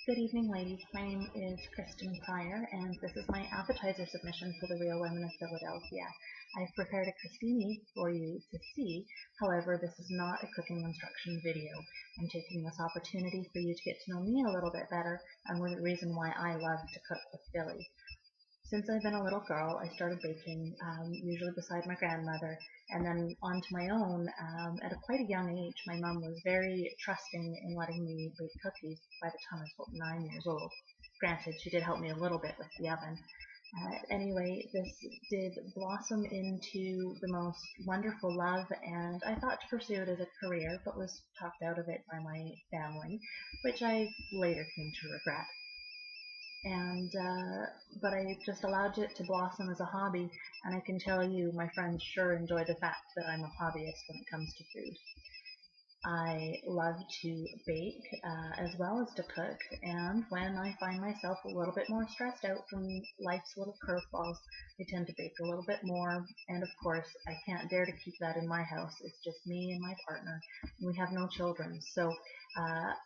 Good evening, ladies. My name is Kristen Pryor, and this is my appetizer submission for the Real Women of Philadelphia. I've prepared a crostini for you to see. However, this is not a cooking instruction video. I'm taking this opportunity for you to get to know me a little bit better and the reason why I love to cook with Philly. Since I've been a little girl, I started baking, usually beside my grandmother, and then onto my own at quite a young age. My mom was very trusting in letting me bake cookies by the time I was about 9 years old. Granted, she did help me a little bit with the oven. Anyway, this did blossom into the most wonderful love, and I thought to pursue it as a career, but was talked out of it by my family, which I later came to regret and but I just allowed it to blossom as a hobby, and I can tell you, my friends sure enjoy the fact that I'm a hobbyist when it comes to food. I love to bake as well as to cook, and when I find myself a little bit more stressed out from life's little curveballs, I tend to bake a little bit more. And of course, I can't dare to keep that in my house. It's just me and my partner, and we have no children. So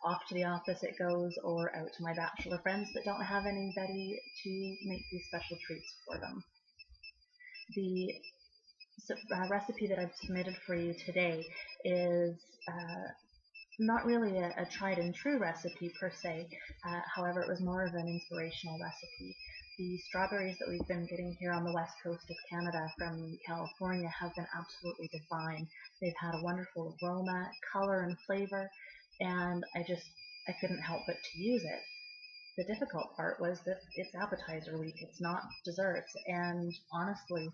off to the office it goes, or out to my bachelor friends that don't have anybody to make these special treats for them. The recipe that I've submitted for you today is not really a tried and true recipe per se. However, it was more of an inspirational recipe. The strawberries that we've been getting here on the west coast of Canada from California have been absolutely divine. They've had a wonderful aroma, color, and flavor, and I couldn't help but to use it. The difficult part was that it's appetizer week, it's not desserts, and honestly,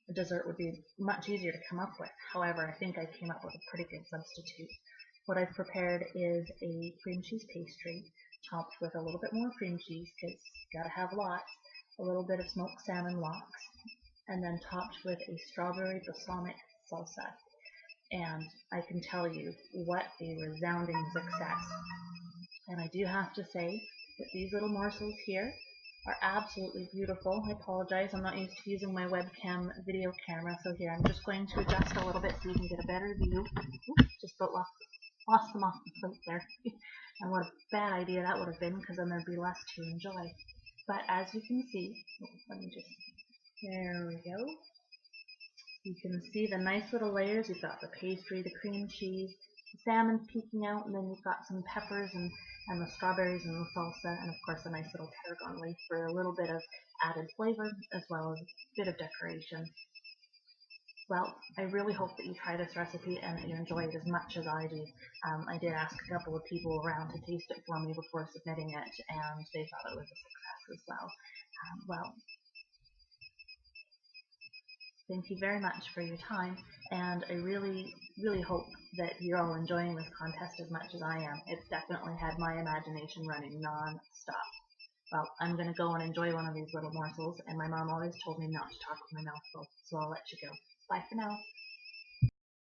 a dessert would be much easier to come up with. However, I think I came up with a pretty good substitute. What I've prepared is a cream cheese pastry topped with a little bit more cream cheese because you gotta have lots, a little bit of smoked salmon lox, and then topped with a strawberry balsamic salsa. And I can tell you what a resounding success. And I do have to say that these little morsels here are absolutely beautiful. I apologize, I'm not used to using my webcam video camera, so here I'm just going to adjust a little bit so you can get a better view. Oops, just about lost them off the plate there. And what a bad idea that would have been, because then there'd be less to enjoy. But as you can see, let me just, there we go. You can see the nice little layers. You've got the pastry, the cream cheese, the salmon's peeking out, and then you've got some peppers and the strawberries and the salsa, and of course a nice little tarragon leaf for a little bit of added flavor as well as a bit of decoration. Well, I really hope that you try this recipe and that you enjoy it as much as I do. I did ask a couple of people around to taste it for me before submitting it, and they thought it was a success as well. Well, thank you very much for your time, and I really, really hope that you're all enjoying this contest as much as I am. It's definitely had my imagination running non-stop. Well, I'm going to go and enjoy one of these little morsels, and my mom always told me not to talk with my mouth full, so I'll let you go. Bye for now.